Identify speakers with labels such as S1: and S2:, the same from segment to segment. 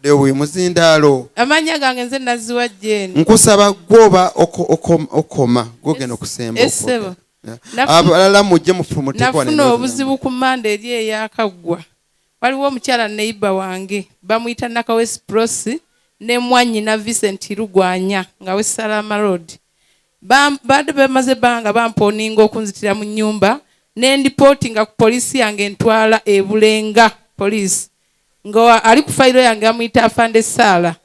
S1: dewe muzindaalo
S2: amanya gange nze naziwa Jeni
S1: nkusaba gwoba okoma gogenda okusemba
S2: essebo
S1: abalala mujje mufumutekwa
S2: nafuna obuzibu ku manda eri eyakaggwa waliwo omukyala neiba wange bamuyita Nakawesi Prosi ne mwannyina Vincent Rugwanya nga we Salama Road badde bamaze banga bamponinga okunzitira mu nnyumba ne ndipotinga ku polisi yange ntwala ebulenga polisi ngo ali ku fayiro yange amuyita Afande Sala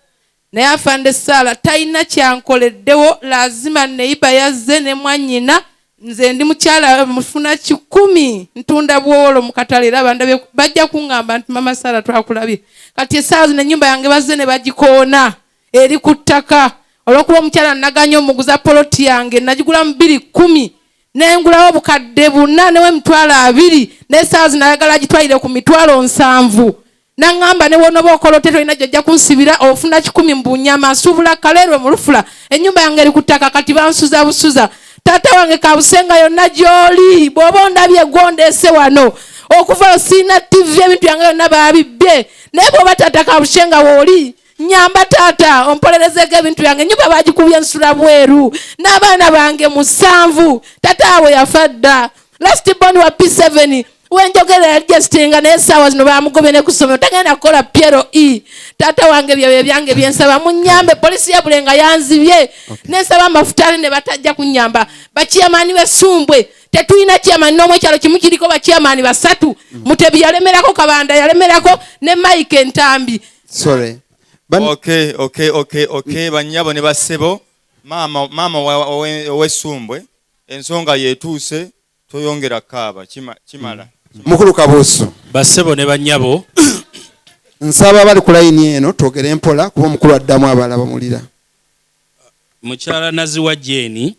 S2: naye Afande Sala talina kyankoleddewo lazima neiba yazze ne mwannyina nze ndi mukyala mufuna 10 ntunda bwolo mu katale era bandabye bajja kuŋŋamba nti mama Sala twakulabye kati essaawa zino ennyumba yange bazze ne bagikoona eri ku ttaka olw'okuba omukyala naganya omuguza poloti yange nagigula mu 210 nengulawo obukadde 4 newe emitwalo 2 n'essaawa zino ayagala agitwalire ku mitwalo 7 naŋŋamba ne wonoba okolote tolina gyojja kunsibira ofuna 10 mu bunyama nsuubula kaleerwe mu lufula ennyumba yange eri ku ttaka kati bansuza busuza taata wange kabusenga yonna gy'oli bw'oba ondabye gondeese wano okuva siina TV ebintu yange yonna babibbye naye bw'oba taata kabusenga wooli nyamba taata ompolerezeeko ebintu yange ennyumba bagikubye ensula bweru n'abaana bange 7 taata awe yafa dda last born wa P7 wenjogera yajestinga naye essaawa zino bamugobye ne ku ssomero tagenda kukola PLE taata wange byo byange byensaba munyambe polisi ya Bulenga yanzibye nensaba amafutale ne batajja kunyamba bakiyamani besumbwe tetulina kiyamani n'omwe kyalo kimu kiriko bakiyamani 3 Mutebi yalemerako Kabanda yalemerako ne Mike Ntambi
S1: sorry
S3: okay banyabo ne basebo mama owesumbwe ensonga yetuuse toyongera kaaba kimala
S1: mukulu Kabuusu
S4: basebo ne banyabo
S1: nsaba bali ku layini eno twogere mpola kuba omukulu addamu abala bamulira
S4: mukyala naziwa Jeni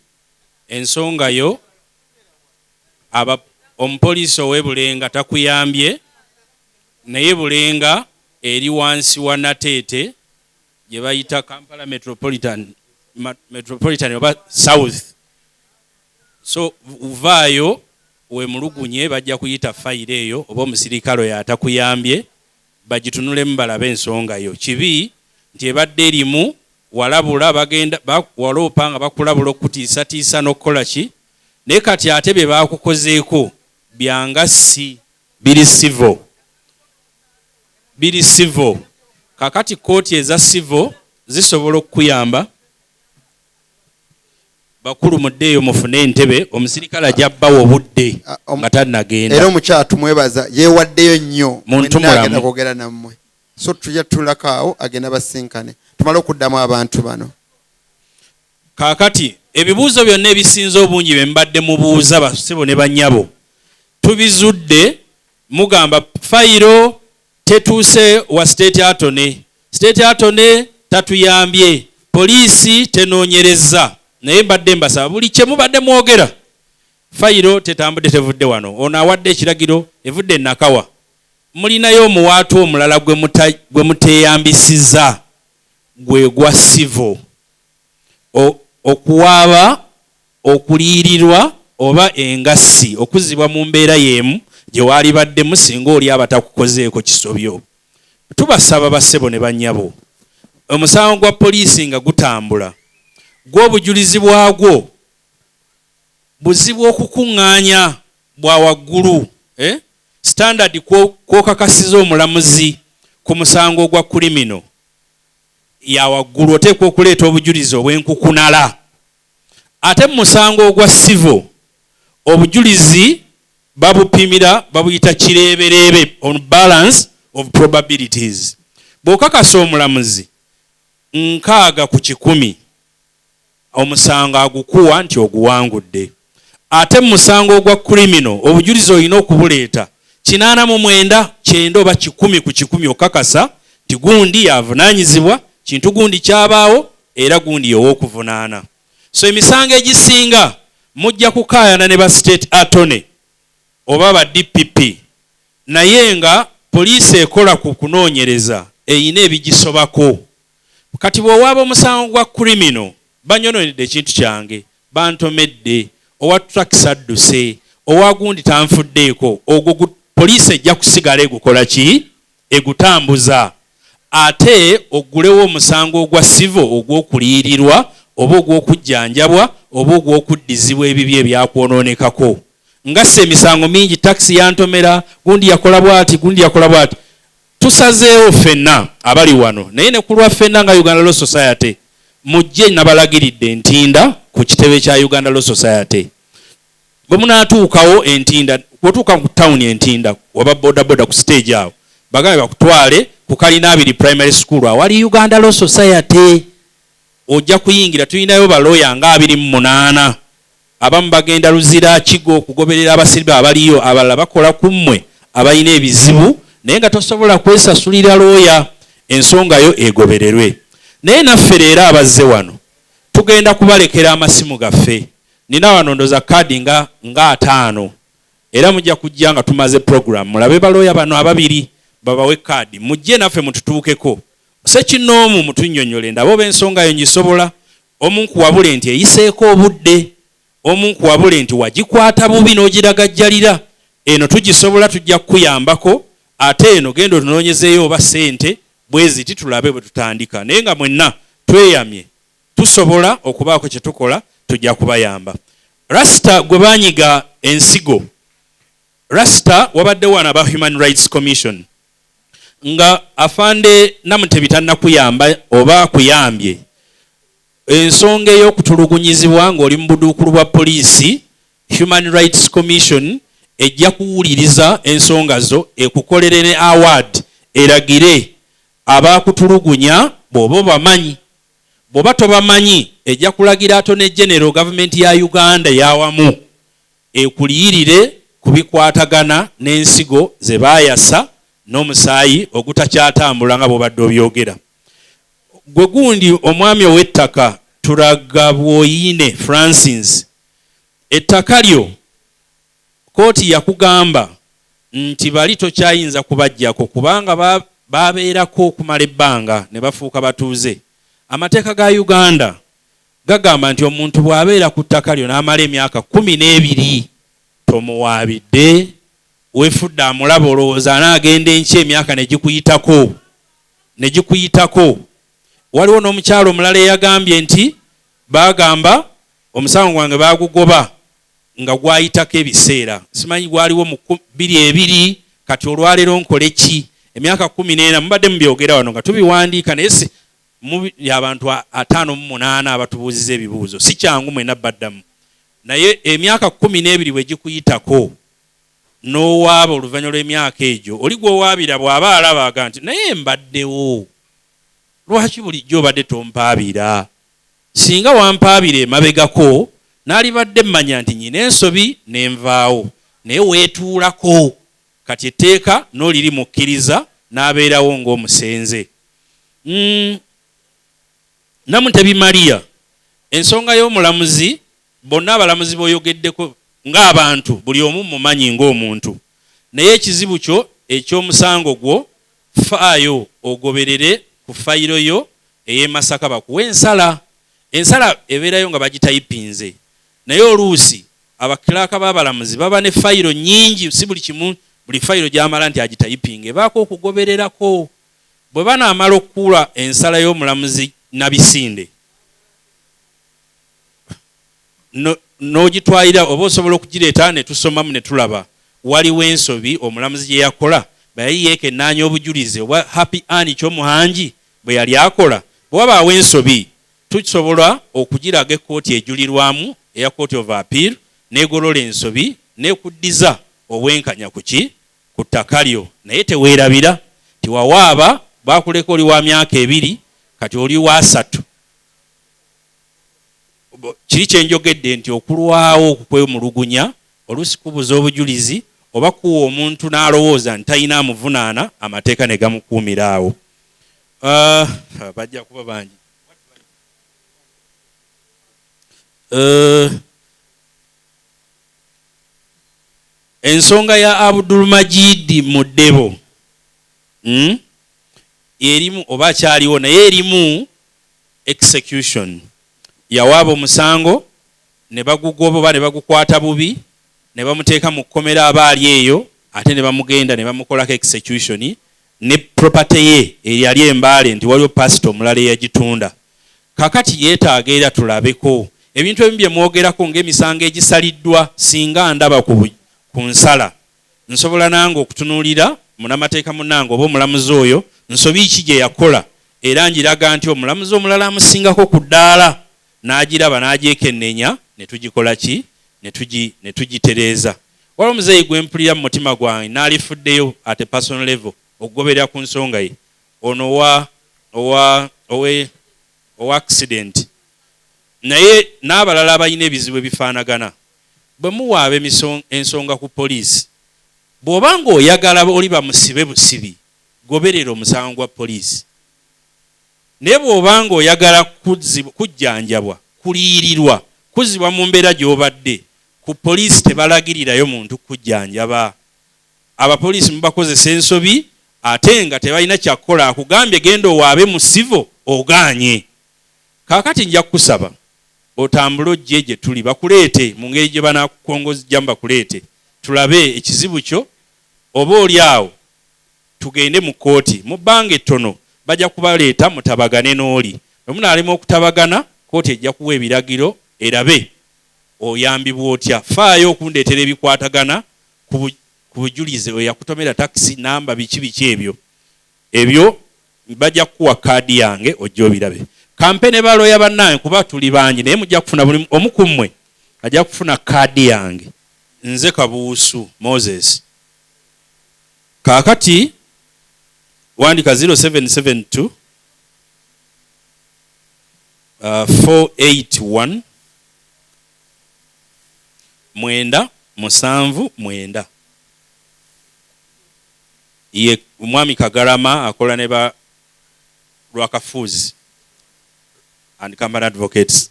S4: ensonga yo omupoliisi ow'ebulenga takuyambye naye Bulenga eri wansi wa Nateete gye bayita Kampala Metropolitan oba South so uvaayo wemulugunye bajja kuyita fayiro eyo oba omusirikale oyo atakuyambye bagitunulemu balabe ensonga yo kibi nti ebadde erimu walabula bagenda waloopa nga bakulabula okutiisatiisa n'okukola ki naye kati ate bye bakukozeeko byanga si biri civil kakati kooti eza civil zisobola okukuyamba bakulu muddeeyo mufune entebe omusirikale ajabbawo obudde nga tannagenda
S1: era omukyatu mwebaza yeewaddeyo nnyo agenda kwogera nammwe so tujja tulakaawo agenda basinkane tumale okuddamu abantu bano
S4: kaakati ebibuuzo byonna ebisinza obungi bye mbadde mubuuza basebo ne bannyabo tubizudde mugamba fayiro tetuuse wa state attorney tatuyambye poliisi tenoonyereza naye mbadde mbasaba buli kye mubadde mwogera fayiro tetambudde tevudde wano ono awadde ekiragiro evudde Nakawa mulinayo omuwaatu omulala gwe muteeyambisiza gwe gwa civil okuwaaba okuliirirwa oba engassi okuzibwa mu mbeera y'emu gye waali baddemu singa oli abatakukozeeko kisobyo tubasaba basebo ne bannyabo omusango gwa poliisi nga gutambula gw'obujulizi bwagwo buzibu okukuŋŋaanya bwa waggulu standard kwokakasiza omulamuzi ku musango gwa kulimino ya waggulu oteekwa okuleeta obujulizi obw'enkukunala ate mu musango ogwa civil obujulizi babupimira babuyita kireebereebe on balance of probabilities bw'okakasa omulamuzi 6/100 omusango agukuwa nti oguwangudde ate mu musango ogwa criminal obujulizi olina okubuleeta 89 oba 10/100 okakasa nti gundi yavunaanyizibwa kintu gundi kyabaawo era gundi y'ow'okuvunaana so emisango egisinga mujja kukaayana ne ba state attorney oba ba DPP naye nga poliisi ekola ku kunoonyereza eyina ebigisobako kati bw'owaaba omusango gwa criminal banyononedde ekintu kyange bantomedde owa tracks adduse owa gundi tanfuddeeko ogwo poliisi ejja kusigala egukola ki egutambuza ate oggulewo omusango ogwa sivo ogw'okuliyirirwa oba ogw'okujjanjabwa oba ogw'okuddizibwa ebibye ebyakwonoonekako. Ngassa emisango mingi, takisi yantomera, gundi yakola bw'ati, gundi yakola bw'ati. Tusazeewo ffenna abali wano, naye ne ku lwa ffenna nga Uganda Law Society, mujje nabalagiridde Ntinda ku kitebe kya Uganda Law Society. Bwe munaatuukawo Entinda, bw'otuuka ku tawuni Entinda, oba bodaboda ku stage awo, bagambe bakutwale ku Kalinaabiri Primary School awali Uganda Law Society. Ojja kuyingira, tulinayo balooya nga 28. Abamu bagenda Luzira Kigo okugoberera abasirbe abaliyo, abalala bakola ku mmwe abalina ebizibu, naye nga tosobola kwesasulira looya, ensonga yo egobererwe. Naye naffe leero abazze wano tugenda kubalekera amasimu gaffe. Nina wano ndoza kaadi nga 5, era mujja kujja nga tumaze program. Mulabe balooya bano ababiri babawe kaadi, mujje naffe mututuukeko. Sekinoomu mutunnyonnyole ndaba oba ensonga yo ngisobola. Omu nkuwabule nti eyiseeko obudde, omu nkuwabule nti wagikwata bubi n'ogiragajjalira. Eno tugisobola, tujja kukuyambako. Ate eno genda otunoonyezeeyo oba ssente bwezi titulabe bwe tutandika. Naye nga mwenna tweyamye, tusobola okubaako kye tukola, tujja kubayamba. Rasta gwe baanyiga ensigo, Rasta wabadde wana aba Human Rights Commission nga afande Namutebi tannakuyamba oba akuyambye. Ensonga ey'okutulugunyizibwa ng'oli mu buduukulu bwa poliisi, Human Rights Commission ejja kuwuliriza ensonga zo, ekukolere ne award, eragire abaakutulugunya bw'oba bamanyi. Bw'oba tobamanyi ejja kulagira Attorney General Government ya Uganda yawamu ekuliyirire kubikwatagana n'ensigo ze baayasa n'omusaayi ogutakyatambula nga bw'obadde obyogera. Gwe gundi omwami ow'ettaka Tulaga Bwoyine Francis, ettaka lyo kooti yakugamba nti bali tokyayinza kubajjako kubanga babeerako okumala ebbanga ne bafuuka batuuze. Amateeka ga Uganda gagamba nti omuntu bw'abeera ku ttaka lyo n'amala emyaka 12 tomuwaabidde, weefudde amulaba olowooza anaagenda enki emyaka ne gikuyitako. Waliwo n'omukyalo omulala eyagambye nti bagamba omusango gwange bagugoba nga gwayitako ebiseera, simanyi gwaliwo mu 22, kati olwaleero nkole ki? Emyaka 14 mubadde mubyogera wano nga tubiwandiika, naye abantu 58 abatubuuziza ebibuuzo, si kyangu mwena baddamu. Naye emyaka 12 bwe gikuyitako n'owaaba oluvannyuma lw'emyaka egyo, oli gw'owaabira bw'aba alaba aga nti naye mbaddewo, lwaki bulijjo obadde tompaabira? Singa wampaabira emabegako n'alibadde mmanya nti nyina ensobi n'envaawo, naye weetuulako, kati etteeka n'oliri mukkiriza n'abeerawo ng'omusenze. Namutebi Maria, ensonga y'omulamuzi, bonna abalamuzi b'oyogeddeko ng'abantu buli omu mumanyi ng'omuntu, naye ekizibu kyo eky'omusango gwo faayo ogoberere ku fayiro yo ey'e Masaka bakuwa ensala. Ensala ebeerayo nga bagitayipinze, naye oluusi abakilaaka b'abalamuzi baba ne fayiro nnyingi, si buli kimu buli fayiro gy'amala nti agitayipinge, ebaako okugobererako. Bwe banaamala okukuula ensala y'omulamuzi Nabisinde n'ogitwalira oba osobola okugireeta ne tusomamu ne tulaba waliwo ensobi omulamuzi gye yakola, bayayi yeekennaanya obujulizi oba Happy Ann ky'omuhangi bwe yali akola. Bwe wabaawo ensobi tusobola okugiraga ekkooti ejulirwamu eya Court of Appeal n'egolola ensobi n'ekuddiza obwenkanya ku ttaka lyo, naye teweerabira ti wawaaba baakuleka oli wa myaka 2 kati oli wa 3. Kiri kyenjogedde nti okulwawo okukwemulugunya oluusi kubuza obujulizi oba kuwa omuntu n'alowooza nti talina amuvunaana, amateeka ne gamukuumira awo. Bajja kuba bangi. Ensonga ya Abdul Majid Mudebo erimu oba akyaliwo, naye erimu execution. Yawaaba omusango ne bagugoba oba ne bagukwata bubi ne bamuteeka mu kkomera abaali eyo, ate ne bamugenda ne bamukolako execution ne property ye eyali Embaale nti waliwo pastor omulala eyagitunda. Kakati yeetaaga era tulabeko ebintu ebimu bye mwogerako ng'emisango egisaliddwa singa ndaba ku nsala nsobola nange okutunuulira munnamateeka munnange oba omulamuzi oyo nsobi ki gye yakola era ngiraga nti omulamuzi omulala amusingako ku ddaala n'agiraba n'agyekennenya ne tugikola ki ne tugitereeza. Waliwo omuzeeyi gwe mpulira mu mutima gwange n'alifuddeyo at a personal level okugoberera ku nsonga ye ono owa accident naye n'abalala abalina ebizibu ebifaanagana. Bwe muwaaba ensonga ku poliisi bw'oba ng'oyagala oli bamusibe busibi goberera omusango gwa poliisi. Naye bw'oba ng'oyagala kujjanjabwa kuliyirirwa kuzibwa mu mbeera gy'obadde ku poliisi tebalagirirayo muntu kujjanjaba. Abapoliisi mubakozesa ensobi ate nga tebalina kyakukola akugambye genda owaabe mu sivo ogaanye. Kaakati nja kukusaba otambule ojje gye tuli bakuleete mu ngeri gye banakukongozza bakuleete tulabe ekizibu kyo oba oli awo tugende mu kooti mu bbanga ettono bajja kubaleeta mutabagane n'oli. Bwe munaalema okutabagana kooti ejja kuwa ebiragiro erabe oyambibwa otya. Faayo okundeetera ebikwatagana ku bujulize we yakutomera takisi namba biki ebyo bajja kuwa kaadi yange ojja obirabe. Kampene balooya bannange kuba tuli bangi naye mujja kufuna buli omu ku mmwe ajja kufuna kaadi yange. Nze Kabuusu Moses. Kaakati wandika 0772 481 979. Ye Mwami Kagarama akola ne ba Lwakafuzi and Kampala Advocates.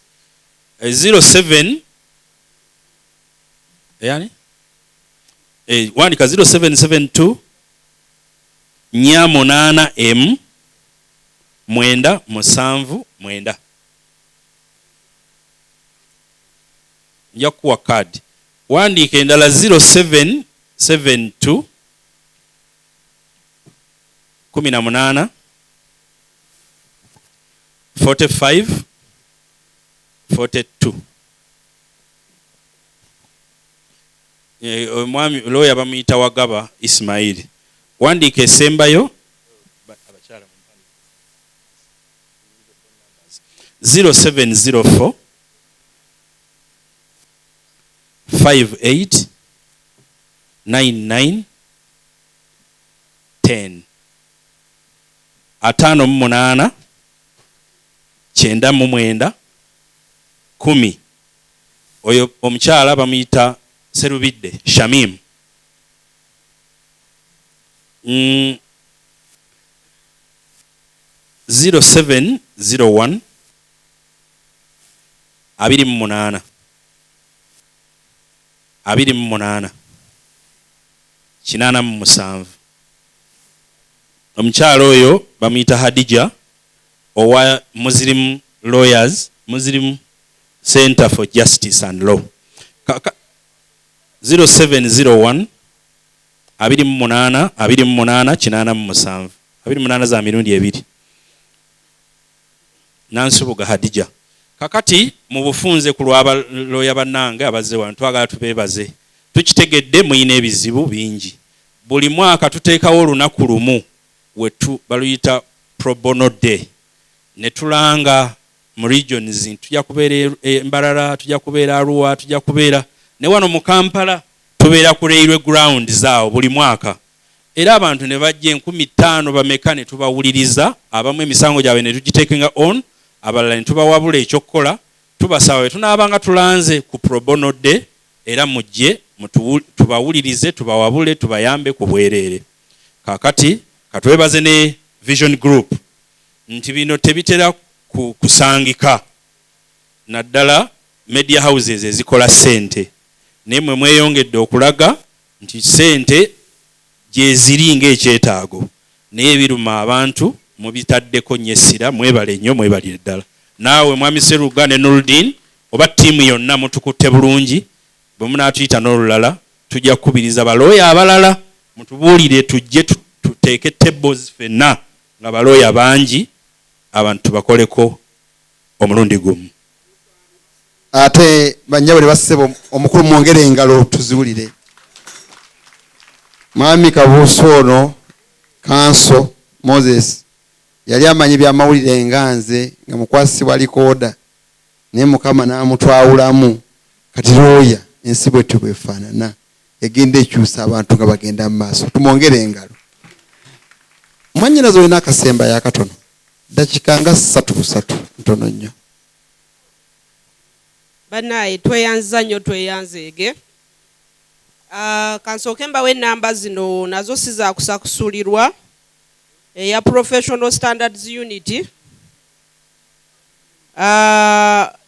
S4: 07 wandika 0772 8M 979. Nja kuwa kadi. Wandika endala 0772 18 45 42. Omwami lawyer bamuyita Wagaba Ismail. Wandika esembayo 0704 58 99 10 58 99 10. Oyo omukyala bamuyita Serubidde Shamim. 0701 28 87. Omukyala oyo bamuyita Hadija owa Muslim Lawyers Muslim Center for Justice and Law. 0701 28 87 28 za mirundi ebiri. Nansubuga Hadija. Kakati mu bufunze ku lw'abaloya bannange abazze wano twagala tubeebaze. Tukitegedde muyina ebizibu bingi. Buli mwaka tuteekawo olunaku lumu wetu baluyita Pro Bono Day. Ne tulanga mu regions tujja kubeera Mbarara, tujja kubeera Arua, tujja kubeera ne wano mu Kampala tubeera ku railway ground zaawo buli mwaka. Era abantu ne bajja 1500 bameka ne tubawuliriza abamu emisango gyabwe ne tugitekenga on abalala ne tubawabula ekyokukola tubasaba tunaabanga tulanze ku Pro Bono Day era mujje tubawulirize tubawabule tubayambe ku bwereere. Kakati katwebaze ne Vision Group nti bino tebitera kusangika naddala media houses ezikola sente nemwe mweyongedde okulaga nti sente gyeziri ng'ekyetaago naye biruma abantu mubitaddeko nyesira mwebale nnyo mwebalire ddala. Naawe Mwami Seruga ne Nuruddin oba ttiimu yonna mutukutte bulungi bwe munaatuyita n'olulala tujja kukubiriza balooya abalala mutubuulire tujje tuteeke tables ffenna nga balooya bangi abantu tubakoleko omulundi gumu.
S1: Ate banyabule bassebo omukulu mwongere engalo tuziwulire. Mwami Kabuusu ono Kanso Moses yali amanyi byamawulire nganze nga mukwasibwa likooda naye Mukama n'amutwawulamu kati looya ensi bwetyo bwefaanana egenda ekyusa abantu nga bagenda mu maaso. Tumwongere engalo. Mwannyinazo olina akasemba yakatono dakika nga 3 ntono nnyo.
S5: Banaye tweyanza nnyo tweyanzeege. Kansooke mbawe ennamba zino nazo siza kusakusulirwa eya Professional Standards Unit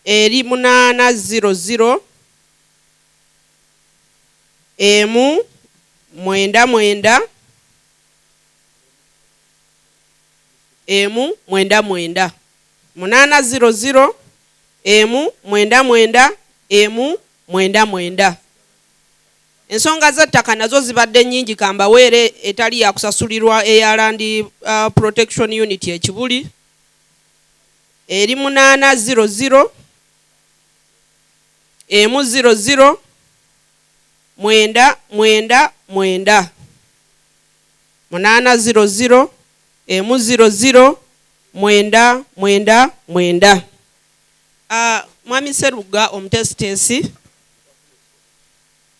S5: eri 800 emu 99 emu 99 800 emu 99 emu 99. Ensonga z'ettaka nazo zibadde nnyingi kambaweere etali yakusasulirwa eya Land Protection Unit ekibuli eri 800 emu 00 999 800 emu 00 999. Mwami Seruga omutesitesi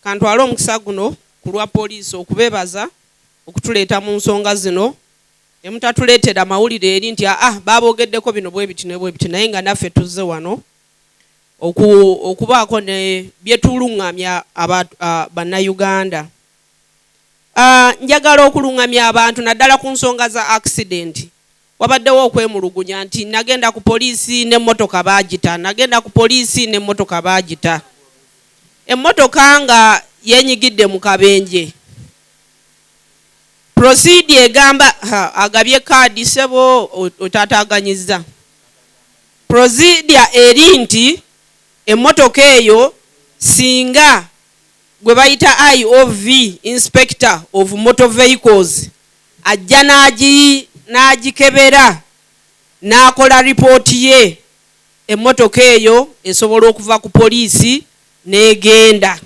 S5: kantwala omukisa guno ku lwa poliisi okubebaza okutuleeta mu nsonga zino emutatuleetera mawulire eri nti baabogeddeko bino bwe biti ne bwe biti naye nga naffe tuzze wano okubaako ne byetuluŋŋamya bannayuganda. Njagala okulungamya abantu naddala ku nsonga za accident. Wabaddewo okwemulugunya nti nagenda ku poliisi n'emmotoka baagita, nagenda ku poliisi n'emmotoka baagita. Emmotoka nga yenyigidde mu kabenje. Procedure egamba agabye kaadi sebo otataganyizza. Procedure eri nti emmotoka eyo singa gwe bayita IOV, Inspector of Motor Vehicles, ajja n'agikebera n'akola ripooti ye, emmotoka eyo esobola okuva ku poliisi n'egenda.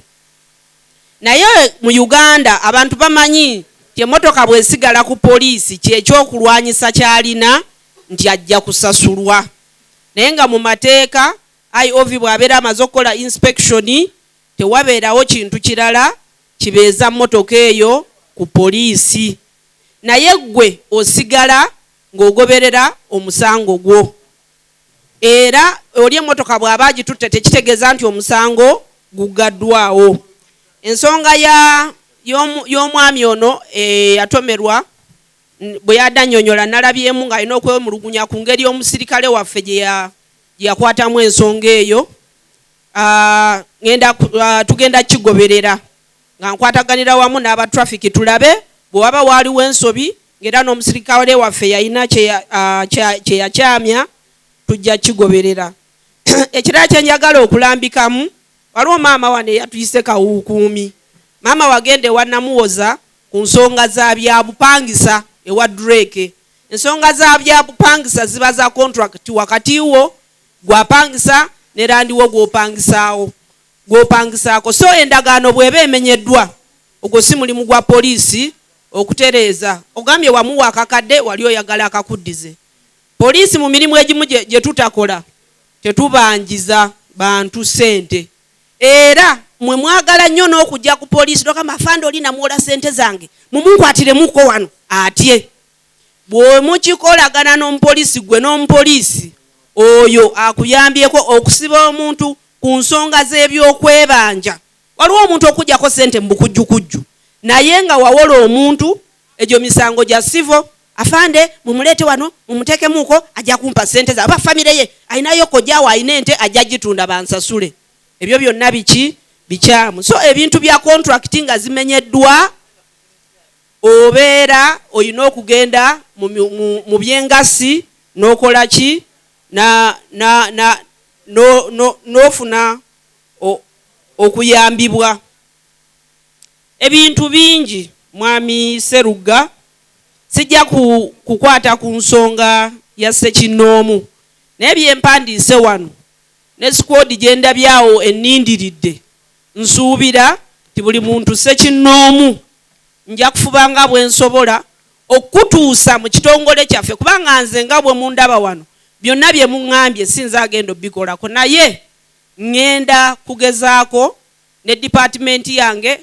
S5: Naye mu Uganda abantu bamanyi nti emmotoka bwesigala ku poliisi kyekyokulwanyisa kyalina nti ajja kusasulwa. Naye nga mu mateeka IOV bw'abeera amaze okukola inspection tewabeerawo kintu kirala kibeeza mmotoka eyo ku poliisi. Naye gwe osigala ng'ogoberera omusango gwo. Era oli emmotoka bw'aba agitutte tekitegeeza nti omusango gugaddwawo. Ensonga y'omwami ono yatomerwa bwe yadda nnyonnyola nalabyemu ng'alina okwemulugunya ku ngeri omusirikale waffe gye yakwatamu ensonga eyo. Tugenda kigoberera nga nkwataganira wamu n'aba traffic tulabe bwe waba waaliwo ensobi ng'era n'omusirikale waffe yalina kye yakyamya tujja kigoberera. Ekirala kye njagala okulambikamu, waliwo maama wane yatuyise kawukuumi. Maama wagende wannamuwoza ku nsonga za byabupangisa ewa Drake. Ensonga za byabupangisa ziba za contract wakati wo gwapangisa ne randiwo gwopangisaako. So endagaano bw'eba emenyeddwa ogwo si mulimu gwa poliisi okutereeza. Ogambye wamuwa akakadde wali oyagala akakuddize. Poliisi mu mirimu egimu gye tutakola tetubanjiza bantu ssente. Era mwe mwagala nnyo n'okujja ku poliisi tokama afande oli namuwola ssente zange mumunkwatiremuko wano atye. Bwe mukikolagana n'omupoliisi gwe n'omupoliisi oyo akuyambyeko okusiba omuntu ku nsonga z'ebyokwebanja. Waliwo omuntu okujjako ssente mu bukujjukujju naye nga wawola omuntu egyo misango gya sivo. Afande mumuleete wano mumutekemuko ajja kumpa ssente za aba famire ye ayinayo kojjawo ayina ente ajja gitunda bansasule. Ebyo byonna bikyamu. So ebintu bya contract nga zimenyeddwa obeera oyina okugenda mu byengasi n'okola ki n'ofuna okuyambibwa. Ebintu bingi mwami Seruga sijja kukwata ku nsonga ya Ssekinnoomu naye byempandiise wano ne squad gye ndabyawo ennindiridde nsuubira ti buli muntu Ssekinnoomu nja kufuba nga bwe nsobola okutuusa mu kitongole kyaffe kubanga nze nga bwe mundaba wano byonna bye muŋŋambye sinza agenda obikolako naye ŋŋenda kugezaako ne department yange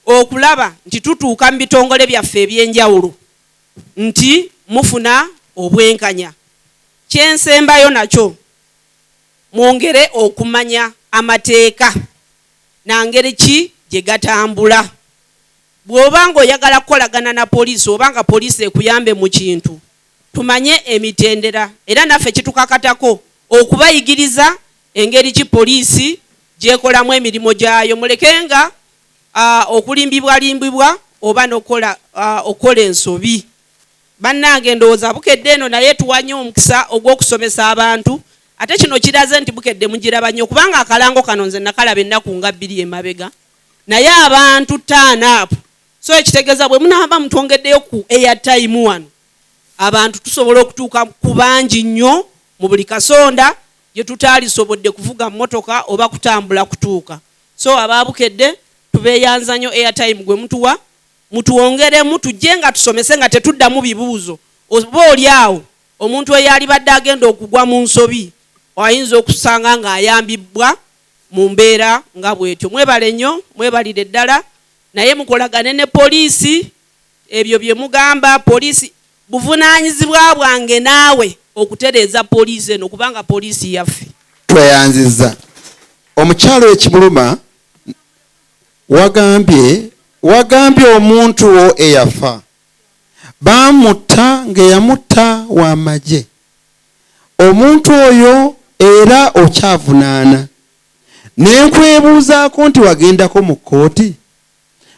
S5: okulaba nti tutuuka mu bitongole byaffe ebyenjawulo nti mufuna obwenkanya. Kyensembayo nakyo mwongere okumanya amateeka na ngeri ki gye gatambula. Bw'obanga oyagala kukolagana na poliisi obanga poliisi ekuyambe mu kintu tumanye emitendera era naffe kitukakatako okubayigiriza engeri ki poliisi gyekolamu emirimu gyayo. Mulekenga okulimbibwalimbibwa oba n'okola ensobi. Bannange ndowooza bukedde eno naye tuwanye omukisa ogw'okusomesa abantu ate kino kiraze nti bukedde mugiraba nnyo kubanga akalango kano nze nakalaba ennaku nga 2 emabega naye abantu taanaapu. So ekitegeeza bwe munaaba mutwongeddeyo ku airtime wano abantu tusobola okutuuka ku bangi nnyo mu buli kasonda gye tutaalisobodde kuvuga mmotoka oba kutambula kutuuka. So abaabukedde tubeeyanza nnyo airtime gwe mutuwa mutuwongeremu tujje nga tusomese nga tetuddamu bibuuzo. Oba oli awo omuntu eyali badde agenda okugwa mu nsobi ayinza okusanga ng'ayambibwa mu mbeera nga bwetyo. Mwebale nnyo, mwebalire ddala naye mukolagane ne poliisi ebyo bye mugamba poliisi buvunaanyizibwa bwange naawe okutereeza poliisi eno kubanga poliisi yaffe.
S1: Tweyanziza omukyalo ekimuluma wagambye omuntu wo eyafa bamutta ng'eyamutta w'amagye. Omuntu oyo era okyavunaana nenkwebuuzaako nti wagendako mu kkooti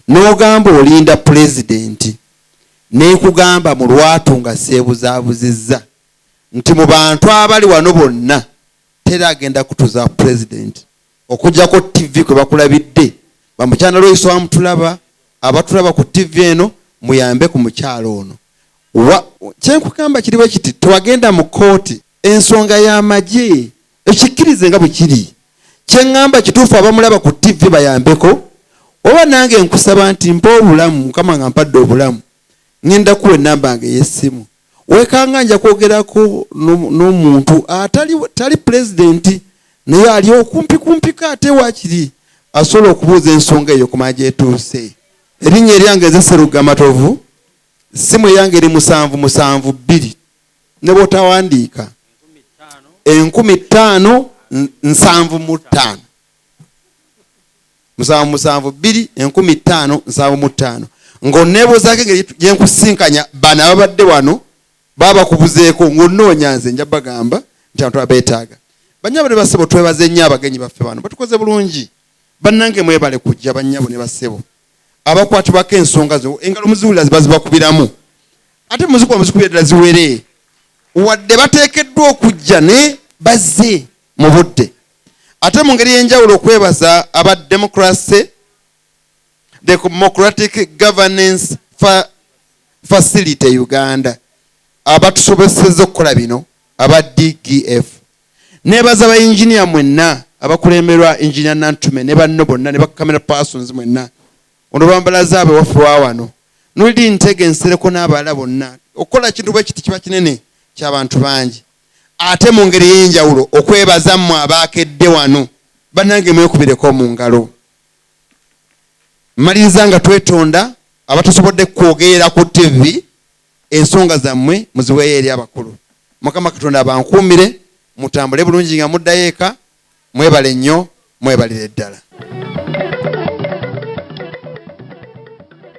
S1: n'ogamba olinda pulezidenti nekugamba mu lwatu nga seebuzaabuzizza nti mu bantu abali wano bonna tera agenda kutuza pulezidenti okujjako TV kwe bakulabidde bamukyana lw'oyiso wamutulaba abatulaba ku TV eno muyambe ku mukyalo ono. Kyenkugamba kiriwe kiti tewagenda mu kkooti ensonga y'amagye ekikkirize nga bwe kiri. Kyeŋŋamba kituufu abamulaba ku TV bayambeko oba nange nkusaba nti mpa obulamu Mukama nga mpadde obulamu ngenda kuwa ennamba yange ey'essimu weekanga nja kwogerako n'omuntu tali pulezidenti naye ali okumpi ate waakiri asobola okubuuza ensonga eyo kumanya gyetuuse. Erinnya eryange nze Seruga Matovu, simu eyange eri 772 ne bw'otawandiika 1575 772 ng'onneebuuzaako engeri gye nkusinkanya bano ababadde wano baba kubuzeeko ng'onnoonya nze nja bagamba nti abantu abeetaaga. Bannyabo ne basebo twebaze nnyo abagenyi baffe bano batukoze bulungi. Bannange mwebale kujja bannyabo ne basebo abakwatibwako ensonga zo engalo muziwulira zibazibakubiramu ate muzikuba muzikubira ddala ziwere wadde bateekeddwa okujja ne bazze mu budde. Ate mu ngeri y'enjawulo okwebaza aba Democratic Governance Facility Uganda abatusobozesezza okukola bino aba DGF. Nebaza abayinjiniya mwenna abakulemberwa engineer Nantume ne banno bonna ne bakamera persons mwenna ono bambalaza abe waffe wa wano nuli ntege nsereko n'abalala bonna okukola kintu bwe kiti kiba kinene ky'abantu bangi. Ate mu ngeri y'enjawulo okwebaza mmwe abaakedde wano bannange mwekubireko mu ngalo. Maliriza nga twetonda abatasobodde kwogera ku TV ensonga zammwe muziweeyo eri abakulu. Mukama Katonda abankuumire mutambule bulungi nga muddayo eka. Mwebale nnyo, mwebalire ddala.